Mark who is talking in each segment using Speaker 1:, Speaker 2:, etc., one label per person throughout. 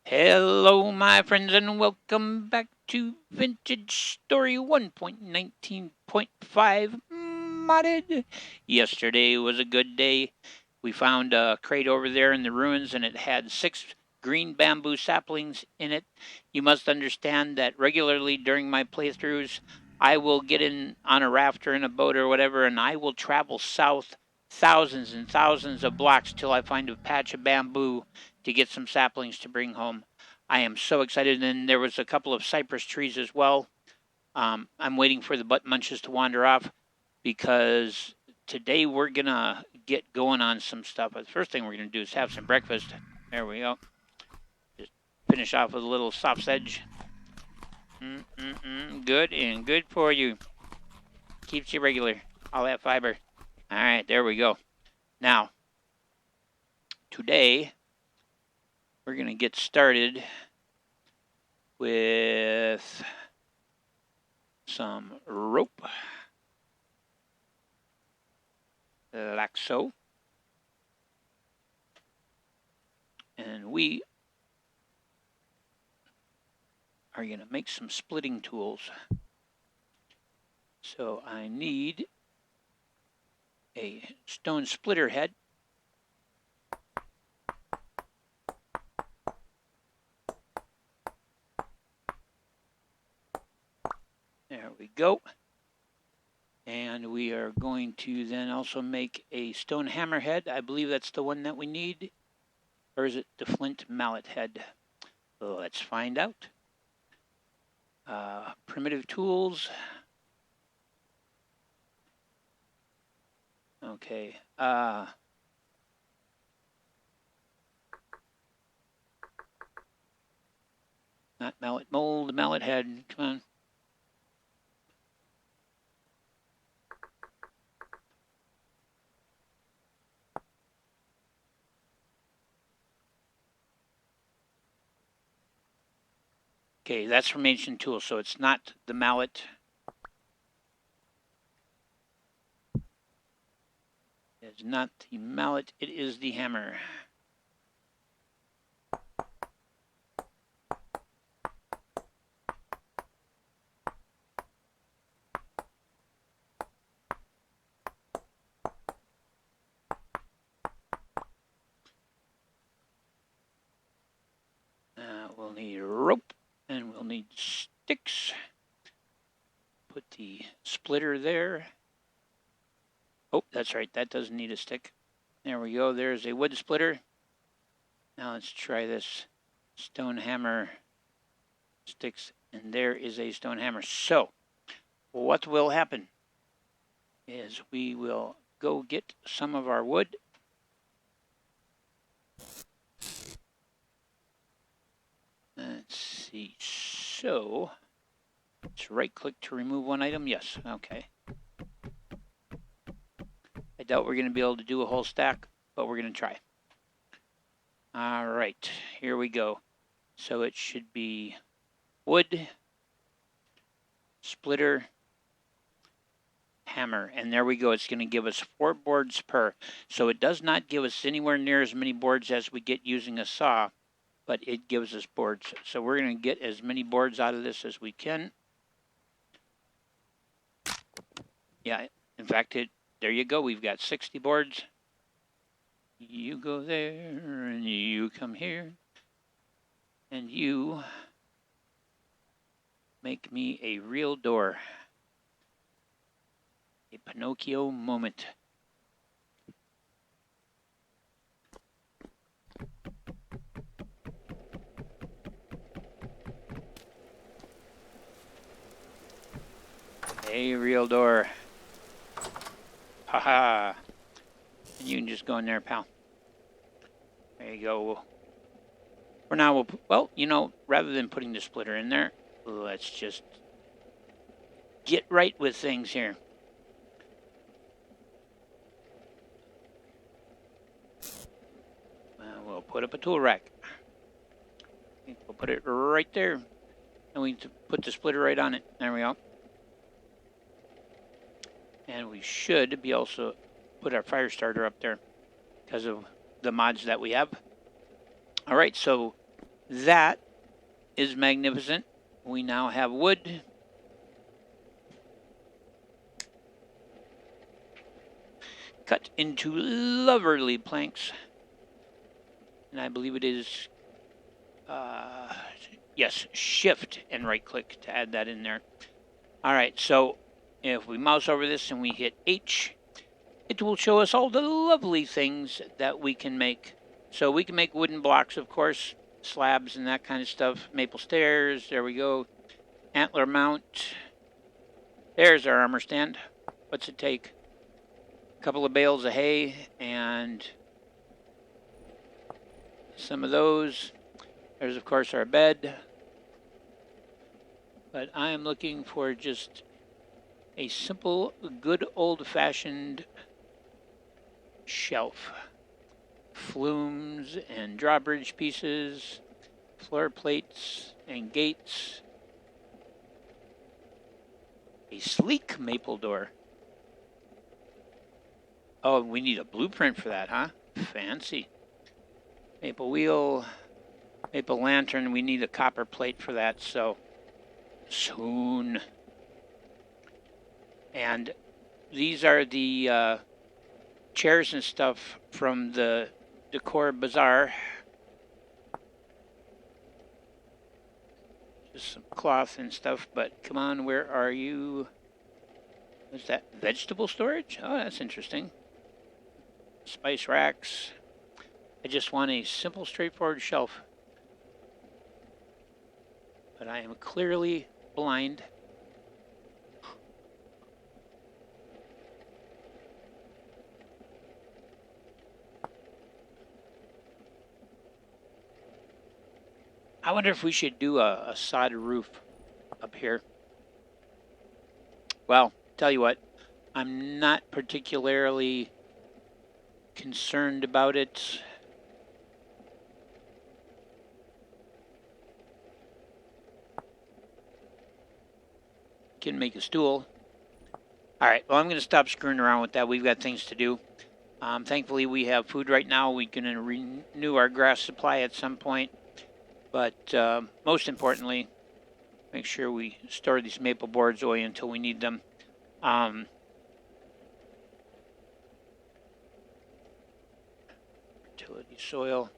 Speaker 1: Hello, my friends, and welcome back to Vintage Story 1.19.5 modded. Yesterday was a good day. We found a crate over there in the ruins, and it had 6 green bamboo saplings in it. You must understand that regularly during my playthroughs, I will get in on a raft or in a boat or whatever, and I will travel south thousands and thousands of blocks till I find a patch of bamboo to get some saplings to bring home. I am so excited. And there was a couple of cypress trees as well. I'm waiting for the butt munches to wander off because today we're going to get going on some stuff. But the first thing we're going to do is have some breakfast. There we go. Just finish off with a little sausage. Good and good for you. Keeps you regular. All that fiber. All right, there we go. Now, today we're going to get started with some rope, like so. And we are going to make some splitting tools. So I need a stone splitter head. There we go. And we are going to then also make a stone hammer head. I believe that's the one that we need. Or is it the flint mallet head? Let's find out. Primitive tools. Okay. Not mallet mold, mallet head. Come on. Okay, that's from Ancient Tools, so it's not the mallet. It's not the mallet, it is the hammer. We'll need rope. And we'll need sticks. Put the splitter there. Oh, that's right. That doesn't need a stick. There we go. There's a wood splitter. Now let's try this stone hammer sticks. And there is a stone hammer. So what will happen is we will go get some of our wood. Let's see. So let's right click to remove one item. Yes. Okay. I doubt we're going to be able to do a whole stack, but we're going to try. All right. Here we go. So it should be wood, splitter, hammer. And there we go. It's going to give us 4 boards per. So it does not give us anywhere near as many boards as we get using a saw, but it gives us boards. So we're going to get as many boards out of this as we can. Yeah, in fact, there you go. We've got 60 boards. You go there, and you come here, and you make me a real door. A Pinocchio moment. A real door. Haha. And you can just go in there, pal. There you go. For now, we'll, well, you know, rather than putting the splitter in there, let's just get right with things here. We'll put up a tool rack. We'll put it right there. And we put the splitter right on it. There we go. And we should be also put our fire starter up there because of the mods that we have. All right, so That is magnificent. We now have wood. Cut into lovely planks. And I believe it is, yes, shift and right click to add that in there. All right, so if we mouse over this and we hit H, it will show us all the lovely things that we can make. So we can make wooden blocks, of course, slabs and that kind of stuff. Maple stairs, there we go. Antler mount. There's our armor stand. What's it take? A couple of bales of hay and some of those. There's, of course, our bed. But I am looking for just a simple, good old-fashioned shelf. Flumes and drawbridge pieces, floor plates and gates. A sleek maple door. Oh, we need a blueprint for that, huh? Fancy. Maple wheel, maple lantern. We need a copper plate for that, so soon. And these are the chairs and stuff from the Decor Bazaar. Just some cloth and stuff, but come on, where are you? What's that? Vegetable storage? Oh, that's interesting. Spice racks. I just want a simple, straightforward shelf. But I am clearly blind. I wonder if we should do a sod roof up here. Well, tell you what, I'm not particularly concerned about it. Can make a stool. All right, well, I'm going to stop screwing around with that. We've got things to do. Thankfully, we have food right now. We can renew our grass supply at some point. But most importantly, make sure we store these maple boards away until we need them. Fertility soil.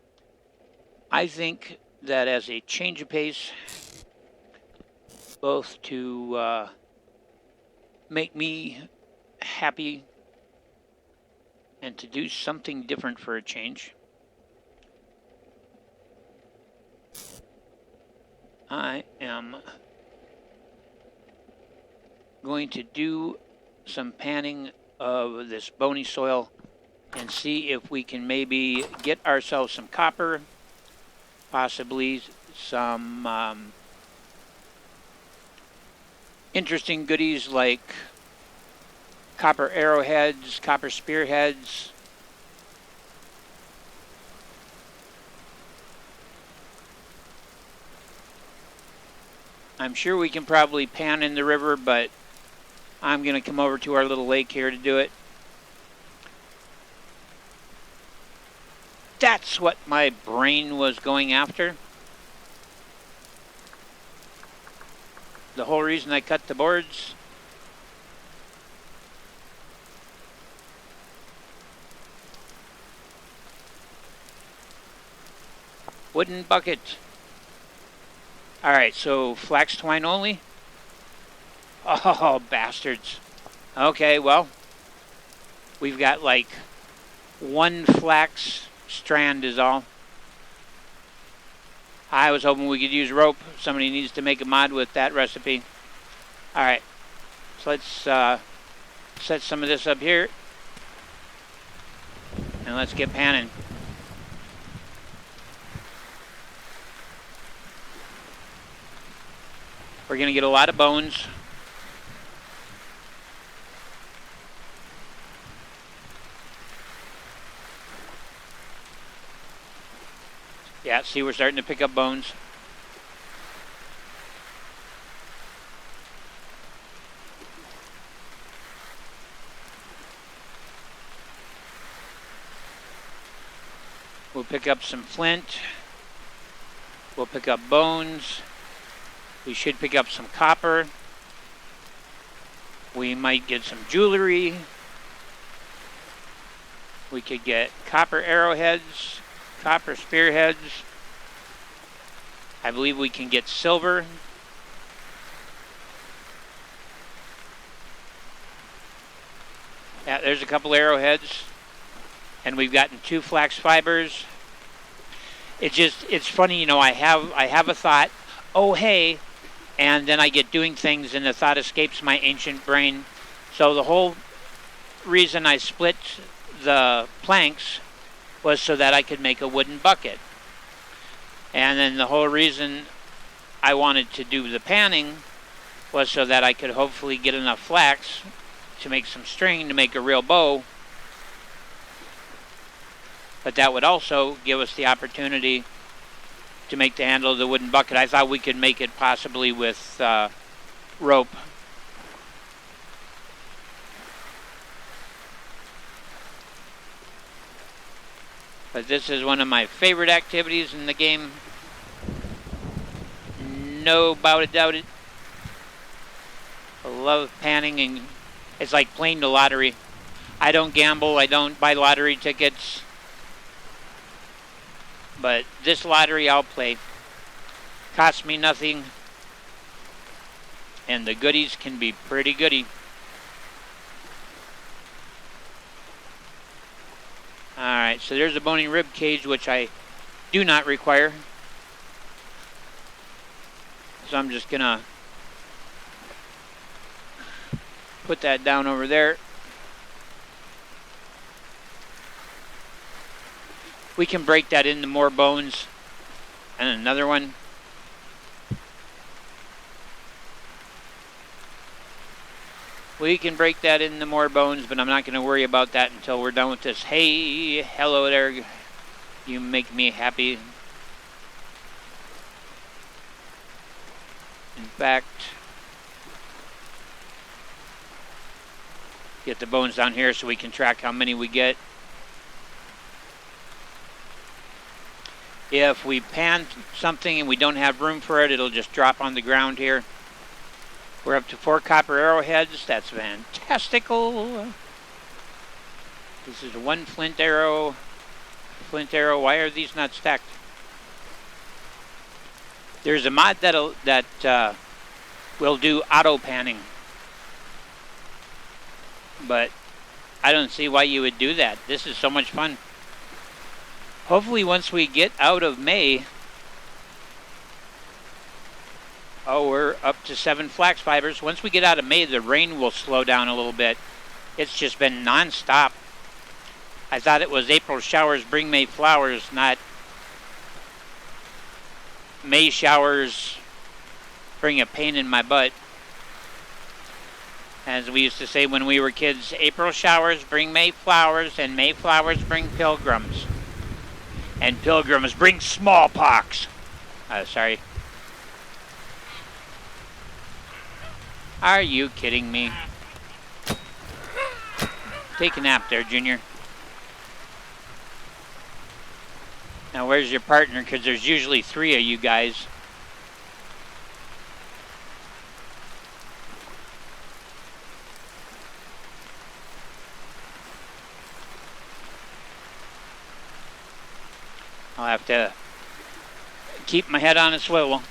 Speaker 1: I think that as a change of pace, both to make me happy and to do something different for a change, I am going to do some panning of this bony soil and see if we can maybe get ourselves some copper, possibly some interesting goodies like copper arrowheads, copper spearheads. I'm sure we can probably pan in the river, but I'm going to come over to our little lake here to do it. That's what my brain was going after. The whole reason I cut the boards. Wooden bucket. Alright, so flax twine only? Oh, bastards. Okay, well, we've got like one flax strand is all. I was hoping we could use rope. Somebody needs to make a mod with that recipe. Alright, so let's set some of this up here. And let's get panning. We're going to get a lot of bones. Yeah, see, we're starting to pick up bones. We'll pick up some flint. We'll pick up bones. We should pick up some copper. We might get some jewelry. We could get copper arrowheads, copper spearheads. I believe we can get silver. Yeah, there's a couple arrowheads. And we've gotten 2 flax fibers. It's funny, you know, I have a thought, oh hey, and then I get doing things and the thought escapes my ancient brain. So the whole reason I split the planks was so that I could make a wooden bucket. And then the whole reason I wanted to do the panning was so that I could hopefully get enough flax to make some string to make a real bow. But that would also give us the opportunity to make the handle of the wooden bucket. I thought we could make it possibly with rope. But this is one of my favorite activities in the game. No about it, doubt it. I love panning, and it's like playing the lottery. I don't gamble, I don't buy lottery tickets. But this lottery I'll play. Costs me nothing. And the goodies can be pretty goody. Alright, so there's a bony rib cage, which I do not require. So I'm just gonna put that down over there. We can break that into more bones. And another one. We can break that into more bones, but I'm not going to worry about that until we're done with this. Hey, hello there. You make me happy. In fact, get the bones down here so we can track how many we get. If we pan something and we don't have room for it, it'll just drop on the ground here. We're up to 4 copper arrowheads. That's fantastical. This is 1 flint arrow. Flint arrow. Why are these not stacked? There's a mod that will do auto panning, but I don't see why you would do that. This is so much fun. Hopefully once we get out of May, oh, we're up to 7 flax fibers. Once we get out of May, the rain will slow down a little bit. It's just been non-stop. I thought it was April showers bring May flowers, not May showers bring a pain in my butt. As we used to say when we were kids, April showers bring May flowers, and May flowers bring pilgrims. And pilgrims bring smallpox. Sorry. Are you kidding me? Take a nap there, Junior. Now where's your partner? Because there's usually 3 of you guys. I'll have to keep my head on a swivel.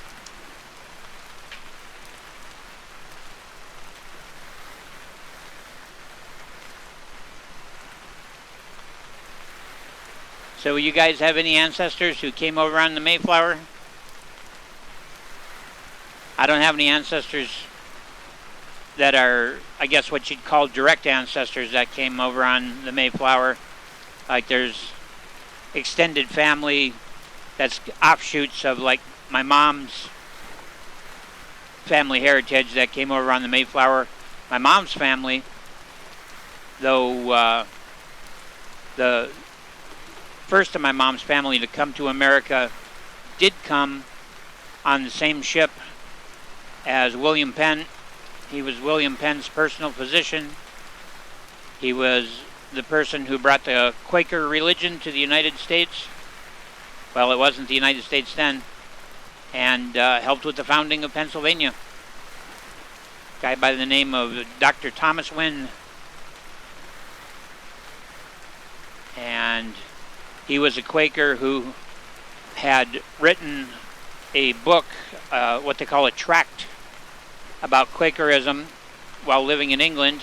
Speaker 1: So you guys have any ancestors who came over on the Mayflower? I don't have any ancestors that are, I guess, what you'd call direct ancestors that came over on the Mayflower. Like there's extended family that's offshoots of like my mom's family heritage that came over on the Mayflower. My mom's family, though the first of my mom's family to come to America did come on the same ship as William Penn. He was William Penn's personal physician. He was the person who brought the Quaker religion to the United States. Well, it wasn't the United States then. and helped with the founding of Pennsylvania. A guy by the name of Dr. Thomas Wynn. And he was a Quaker who had written a book, what they call a tract, about Quakerism while living in England,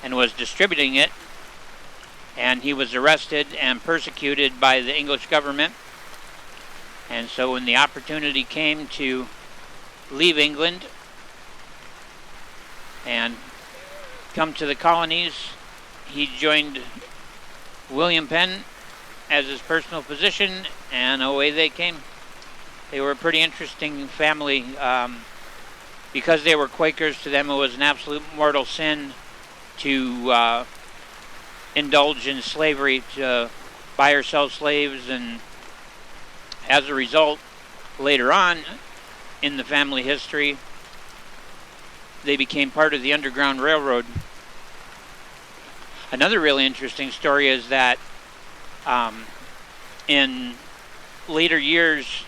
Speaker 1: and was distributing it. And he was arrested and persecuted by the English government. And so when the opportunity came to leave England and come to the colonies, he joined William Penn as his personal physician, and away they came. They were a pretty interesting family. Because they were Quakers, to them it was an absolute mortal sin to indulge in slavery, to buy or sell slaves, and as a result, later on in the family history, they became part of the Underground Railroad. Another really interesting story is that in later years,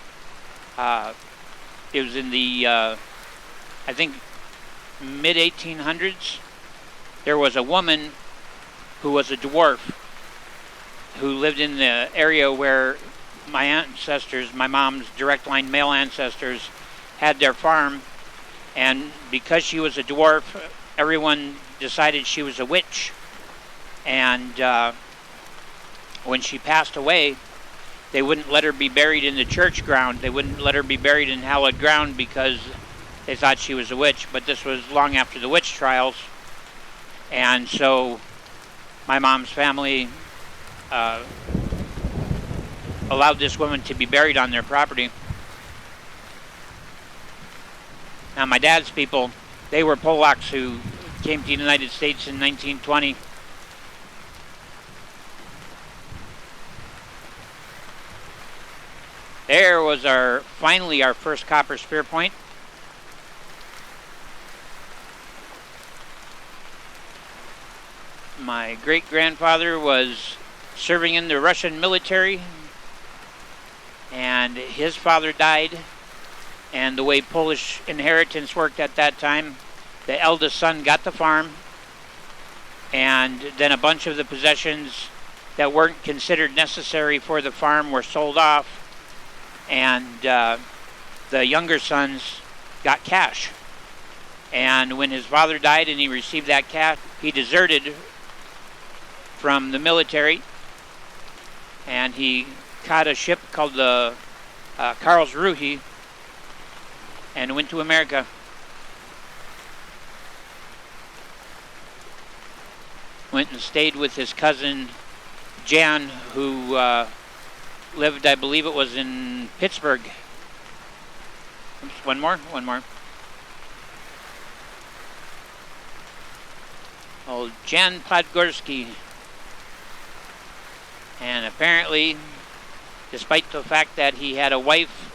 Speaker 1: it was in the, I think, mid-1800s, there was a woman who was a dwarf who lived in the area where my ancestors, my mom's direct line male ancestors, had their farm. And because she was a dwarf, everyone decided she was a witch. And when she passed away, they wouldn't let her be buried in the church ground. They wouldn't let her be buried in hallowed ground because they thought she was a witch. But this was long after the witch trials. And so my mom's family allowed this woman to be buried on their property. Now my dad's people, they were Polacks who came to the United States in 1920. There was finally our first copper spear point. My great-grandfather was serving in the Russian military, and his father died. And the way Polish inheritance worked at that time, the eldest son got the farm, and then a bunch of the possessions that weren't considered necessary for the farm were sold off, and the younger sons got cash. And when his father died and he received that cash, he deserted from the military, and he caught a ship called the Karlsruhe and went to America. Went and stayed with his cousin Jan, who lived, I believe it was in Pittsburgh. Oops, one more. Old Jan Podgorski. And apparently, despite the fact that he had a wife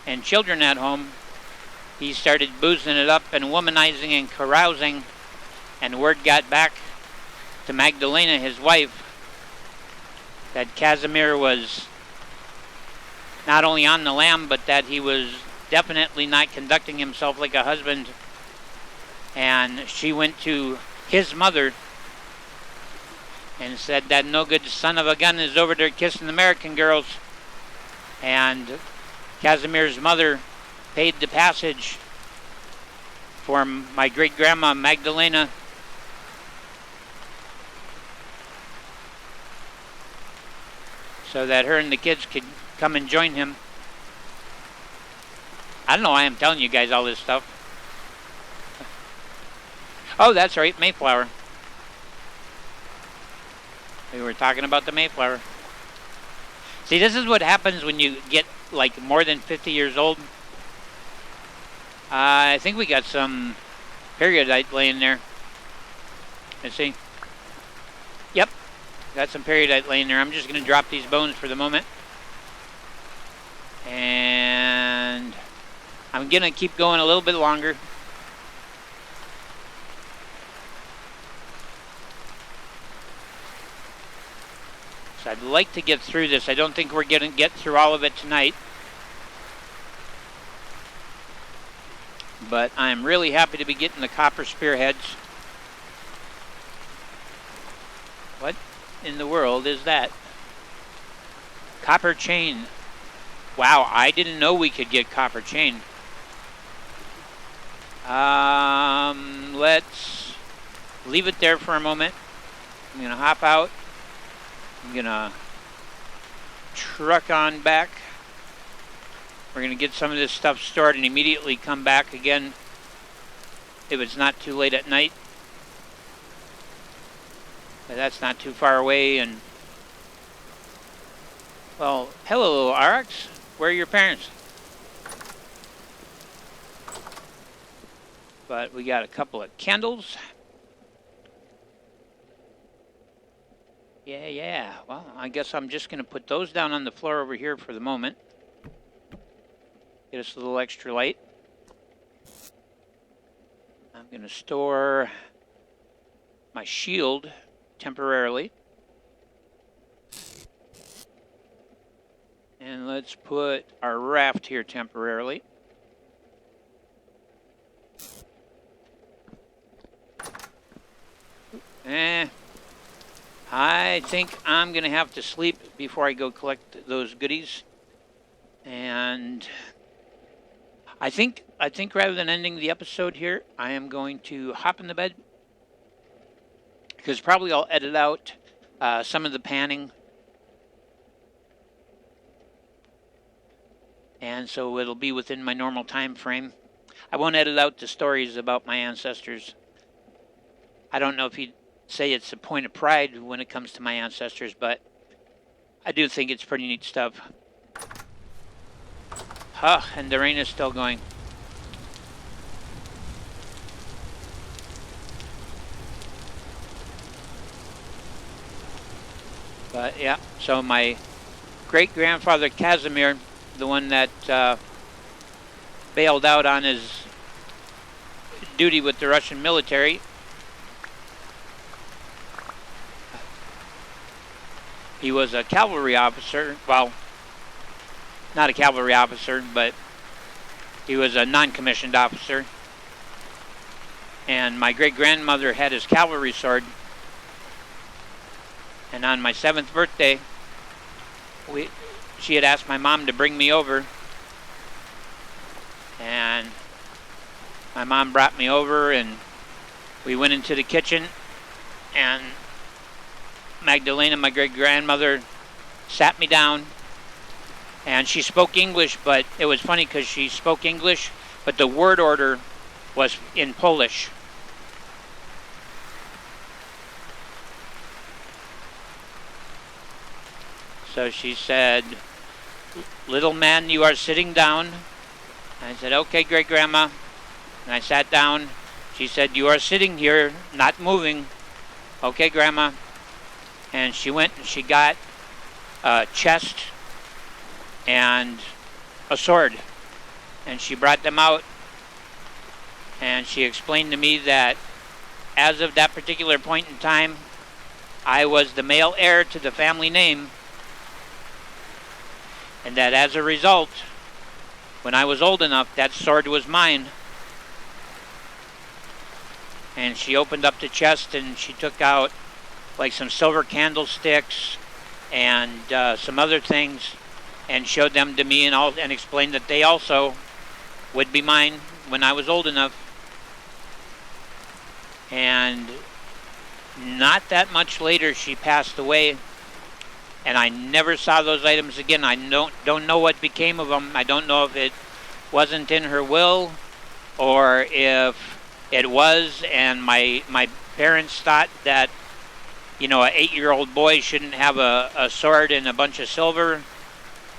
Speaker 1: and children at home, he started boozing it up and womanizing and carousing, and word got back to Magdalena, his wife, that Casimir was not only on the lam, but that he was definitely not conducting himself like a husband. And she went to his mother and said that no good son of a gun is over there kissing American girls. And Casimir's mother paid the passage for my great-grandma Magdalena so that her and the kids could come and join him. I don't know why I'm telling you guys all this stuff. Oh, that's right, Mayflower. We were talking about the Mayflower. See, this is what happens when you get like more than 50 years old. I think we got some periodite laying there. Let's see. Yep, got some periodite laying there. I'm just going to drop these bones for the moment. And I'm going to keep going a little bit longer. So I'd like to get through this. I don't think we're going to get through all of it tonight. But I'm really happy to be getting the copper spearheads. What in the world is that? Copper chain. Wow, I didn't know we could get copper chain. Let's leave it there for a moment. I'm gonna hop out. I'm gonna truck on back. We're gonna get some of this stuff stored and immediately come back again if it's not too late at night. But that's not too far away. And well, hello, Arx. Where are your parents? But we got a couple of candles. Yeah. Well, I guess I'm just going to put those down on the floor over here for the moment. Get us a little extra light. I'm going to store my shield temporarily. And let's put our raft here temporarily. I think I'm going to have to sleep before I go collect those goodies. And I think rather than ending the episode here, I am going to hop in the bed. Because probably I'll edit out some of the panning. And so it'll be within my normal time frame. I won't edit out the stories about my ancestors. I don't know if you'd say it's a point of pride when it comes to my ancestors, but I do think it's pretty neat stuff. And the rain is still going. But yeah, so my great-grandfather Casimir, the one that bailed out on his duty with the Russian military, he was a cavalry officer. Well, not a cavalry officer, but he was a non-commissioned officer. And my great-grandmother had his cavalry sword. And on my 7th birthday, she had asked my mom to bring me over. And my mom brought me over, and we went into the kitchen, and Magdalena, my great-grandmother, sat me down, and she spoke English, but it was funny because she spoke English, but the word order was in Polish. So she said, "Little man, you are sitting down." I said, "Okay, great-grandma." And I sat down. She said, "You are sitting here, not moving." "Okay, grandma." And she went and she got a chest and a sword. And she brought them out. And she explained to me that as of that particular point in time, I was the male heir to the family name. And that as a result, when I was old enough, that sword was mine. And she opened up the chest and she took out like some silver candlesticks and some other things and showed them to me and explained that they also would be mine when I was old enough. And not that much later, she passed away. And I never saw those items again. I don't know what became of them. I don't know if it wasn't in her will or if it was, and my parents thought that, you know, an 8-year-old boy shouldn't have a sword and a bunch of silver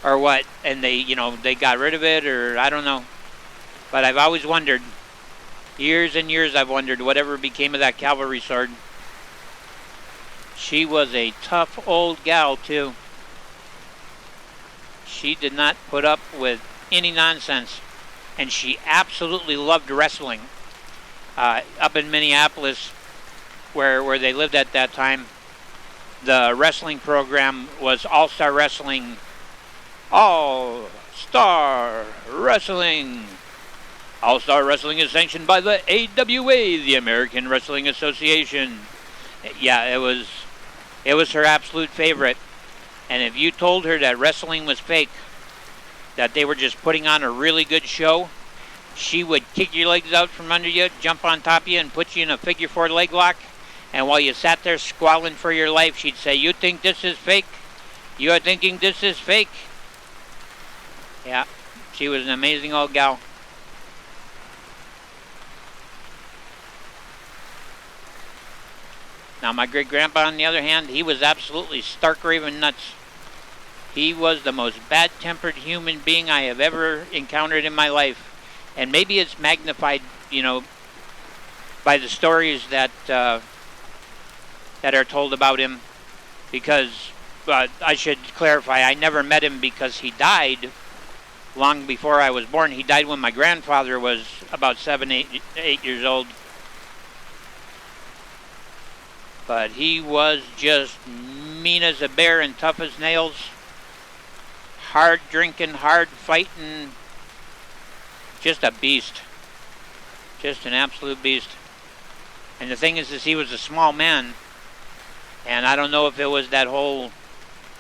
Speaker 1: or what, and they got rid of it, or I don't know. But I've always wondered, years and years I've wondered whatever became of that cavalry sword. She was a tough old gal, too. She did not put up with any nonsense. And she absolutely loved wrestling. Up in Minneapolis, where they lived at that time, the wrestling program was All-Star Wrestling. All-Star Wrestling. All-Star Wrestling is sanctioned by the AWA, the American Wrestling Association. Yeah, it was her absolute favorite. And if you told her that wrestling was fake, that they were just putting on a really good show, she would kick your legs out from under you, jump on top of you, and put you in a figure 4 leg lock. And while you sat there squalling for your life, she'd say, "You think this is fake? You are thinking this is fake?" Yeah, she was an amazing old gal. Now, my great-grandpa, on the other hand, he was absolutely stark raving nuts. He was the most bad-tempered human being I have ever encountered in my life. And maybe it's magnified, by the stories that are told about him. Because, I should clarify, I never met him because he died long before I was born. He died when my grandfather was about 8 years old. But he was just mean as a bear and tough as nails. Hard drinking, hard fighting. Just a beast. Just an absolute beast. And the thing is he was a small man. And I don't know if it was that whole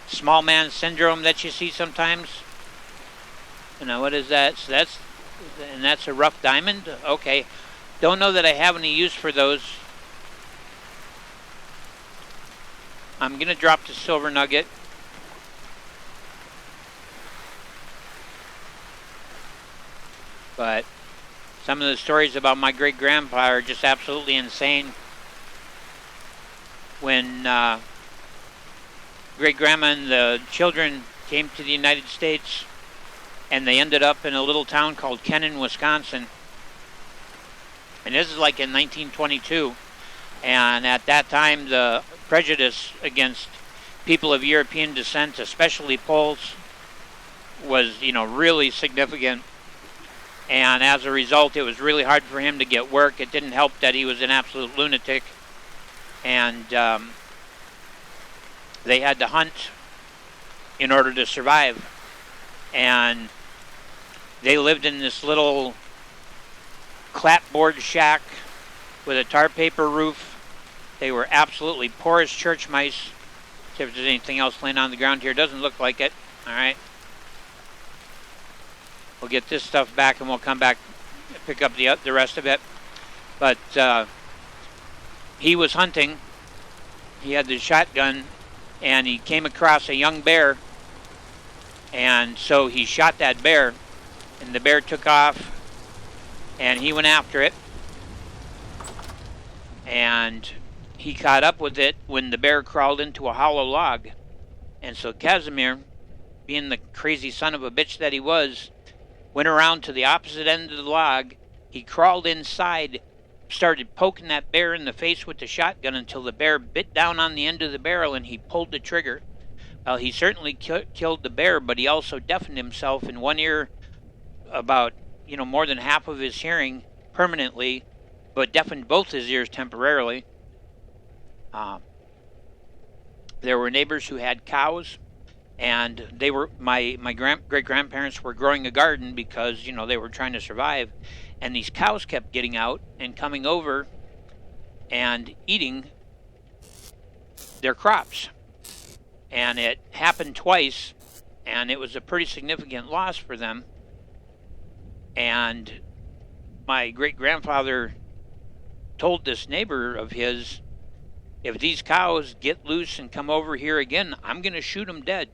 Speaker 1: small man syndrome that you see sometimes. What is that? So that's a rough diamond? Okay. Don't know that I have any use for those. I'm going to drop the silver nugget. But some of the stories about my great-grandpa are just absolutely insane. When great-grandma and the children came to the United States, and they ended up in a little town called Kennon, Wisconsin. And this is like in 1922. And at that time, the prejudice against people of European descent, especially Poles, was, really significant. And as a result, it was really hard for him to get work. It didn't help that he was an absolute lunatic. And they had to hunt in order to survive. And they lived in this little clapboard shack with a tar paper roof. They were absolutely poor as church mice. See if there's anything else laying on the ground here. Doesn't look like it. All right. We'll get this stuff back and we'll come back and pick up the rest of it. But he was hunting. He had the shotgun and he came across a young bear. And so he shot that bear and the bear took off and he went after it. And he caught up with it when the bear crawled into a hollow log. And so Casimir, being the crazy son of a bitch that he was, went around to the opposite end of the log. He crawled inside, started poking that bear in the face with the shotgun until the bear bit down on the end of the barrel and he pulled the trigger. Well, he certainly killed the bear, but he also deafened himself in one ear, about, more than half of his hearing permanently, but deafened both his ears temporarily. There were neighbors who had cows, and they were my great-grandparents were growing a garden because they were trying to survive, and these cows kept getting out and coming over and eating their crops, and it happened twice, and it was a pretty significant loss for them. And my great-grandfather told this neighbor of his, if these cows get loose and come over here again, I'm going to shoot them dead.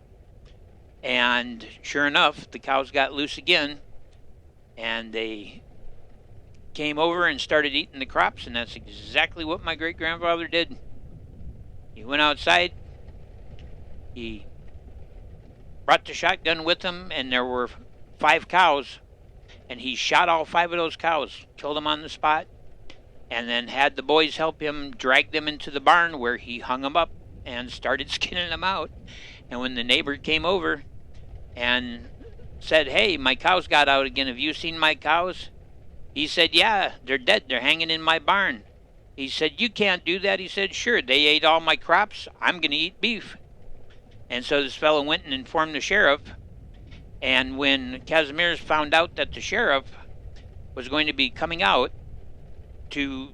Speaker 1: And sure enough, the cows got loose again, and they came over and started eating the crops, and that's exactly what my great-grandfather did. He went outside, he brought the shotgun with him, and there were 5 cows, and he shot all 5 of those cows, killed them on the spot, and then had the boys help him drag them into the barn where he hung them up and started skinning them out. And when the neighbor came over and said, "Hey, my cows got out again. Have you seen my cows?" He said, "Yeah, they're dead. They're hanging in my barn." He said, "You can't do that." He said, "Sure, they ate all my crops. I'm going to eat beef." And so this fellow went and informed the sheriff. And when Casimir found out that the sheriff was going to be coming out to,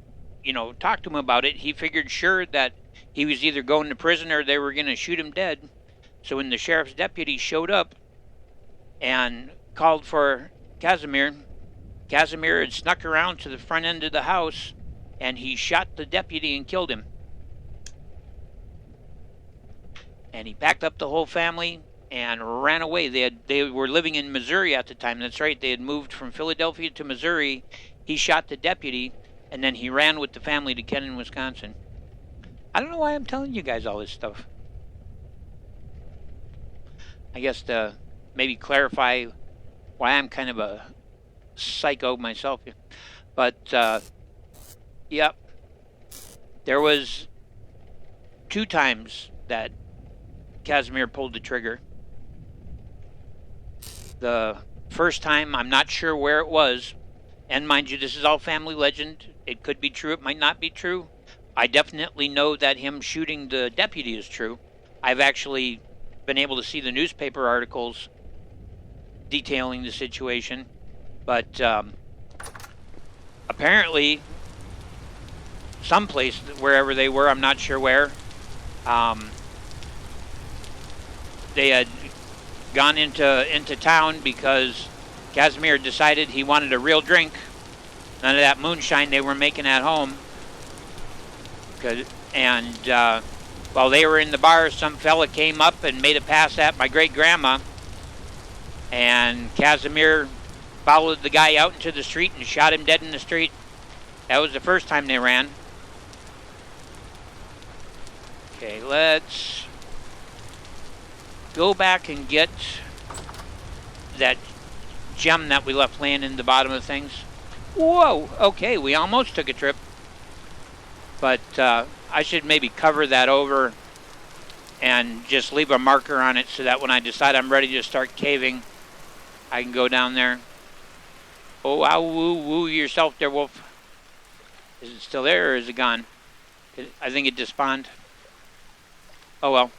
Speaker 1: talk to him about it. He figured sure that he was either going to prison or they were going to shoot him dead. So when the sheriff's deputy showed up and called for Casimir had snuck around to the front end of the house, and he shot the deputy and killed him. And he packed up the whole family and ran away. They were living in Missouri at the time. That's right. They had moved from Philadelphia to Missouri. He shot the deputy, and then he ran with the family to Kenton, Wisconsin. I don't know why I'm telling you guys all this stuff. I guess to maybe clarify why I'm kind of a psycho myself. But, yep. There was 2 times that Casimir pulled the trigger. The first time, I'm not sure where it was. And mind you, this is all family legend. It could be true, it might not be true. I definitely know that him shooting the deputy is true. I've actually been able to see the newspaper articles detailing the situation. But apparently, someplace, wherever they were, I'm not sure where, they had gone into town because Casimir decided he wanted a real drink. None of that moonshine they were making at home. And while they were in the bar, some fella came up and made a pass at my great-grandma. And Casimir followed the guy out into the street and shot him dead in the street. That was the first time they ran. Okay, let's go back and get that gem that we left laying in the bottom of things. Whoa, okay, we almost took a trip. But I should maybe cover that over and just leave a marker on it so that when I decide I'm ready to start caving, I can go down there. Oh, wow, woo yourself there, wolf. Is it still there or is it gone? I think it despawned. Oh, well.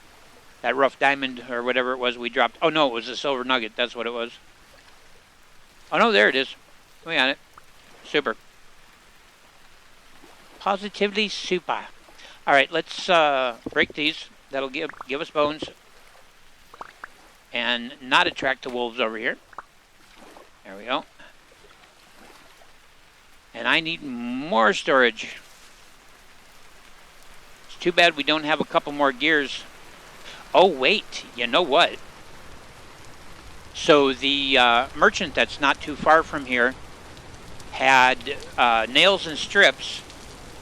Speaker 1: That rough diamond or whatever it was we dropped. Oh, no, it was a silver nugget. That's what it was. Oh, no, there it is. We got it. Super. Positively super. All right, let's break these. That'll give us bones. And not attract the wolves over here. There we go. And I need more storage. It's too bad we don't have a couple more gears. Oh, wait. You know what? So the merchant that's not too far from here had nails and strips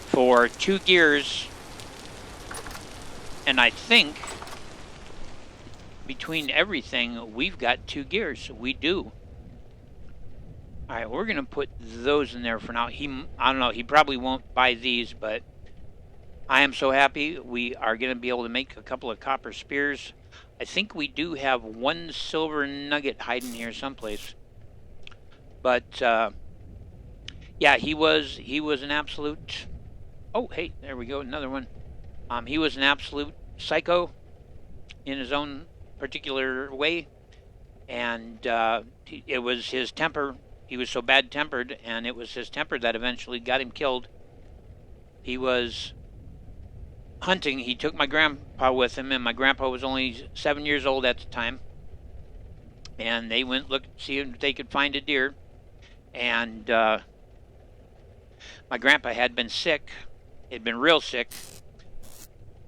Speaker 1: for 2 gears. And I think between everything, we've got 2 gears. We do. All right, we're going to put those in there for now. I don't know, he probably won't buy these, but I am so happy we are going to be able to make a couple of copper spears. I think we do have 1 silver nugget hiding here someplace. But yeah, he was an absolute. Oh, hey, there we go, another one. He was an absolute psycho in his own particular way, and it was his temper. He was so bad-tempered, and it was his temper that eventually got him killed. He was hunting. He took my grandpa with him, and my grandpa was only 7 years old at the time. And they went look see if they could find a deer. And my grandpa had been sick. He'd been real sick.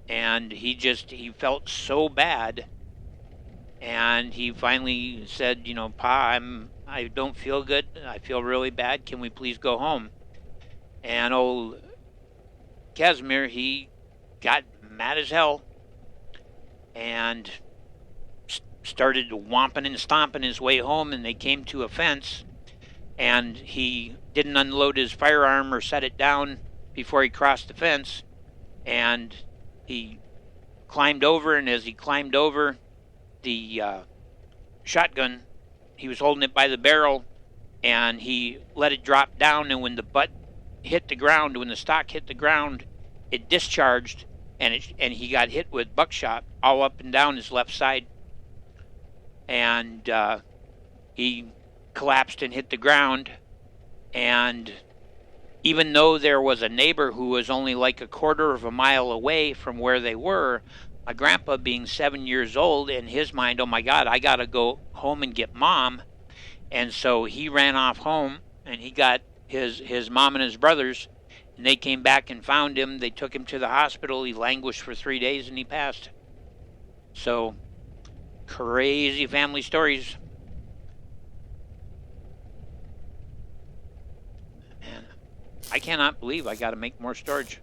Speaker 1: And he felt so bad. And he finally said, you know, Pa, I don't feel good. I feel really bad. Can we please go home? And old Casimir, he got mad as hell and started whomping and stomping his way home, and they came to a fence, and he didn't unload his firearm or set it down before he crossed the fence, and he climbed over, and as he climbed over, the shotgun, he was holding it by the barrel, and he let it drop down, and when the butt hit the ground, when the stock hit the ground, it discharged, and he got hit with buckshot all up and down his left side, and he collapsed and hit the ground, And even though there was a neighbor who was only like a quarter of a mile away from where they were, my grandpa being 7 years old, in his mind, oh my God, I got to go home and get mom. And so he ran off home and he got his mom and his brothers, and they came back and found him. They took him to the hospital. He languished for 3 days and he passed. So crazy family stories. Man, I cannot believe I got to make more storage.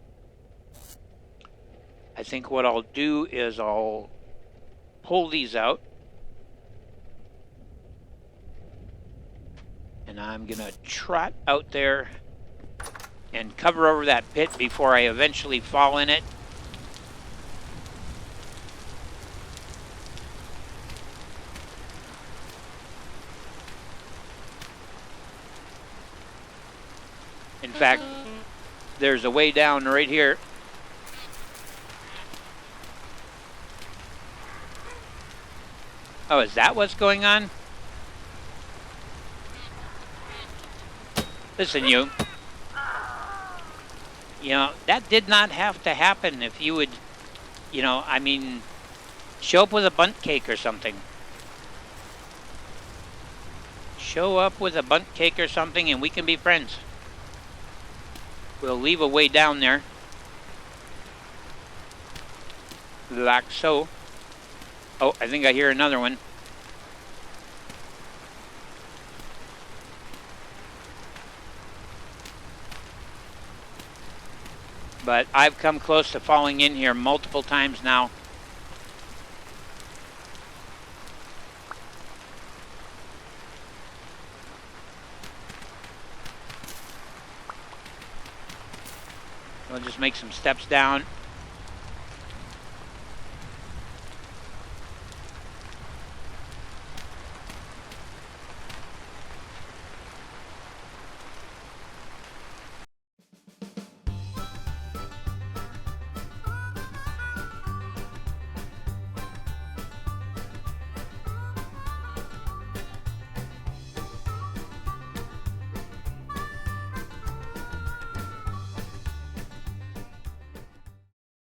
Speaker 1: I think what I'll do is I'll pull these out. And I'm going to trot out there and cover over that pit before I eventually fall in it. In fact, there's a way down right here. Oh, is that what's going on? Listen, you know, that did not have to happen. If you would, you know, I mean, show up with a bundt cake or something. Show up with a bundt cake or something and we can be friends. We'll leave a way down there. Like so. Oh, I think I hear another one. But I've come close to falling in here multiple times now. I'll just make some steps down.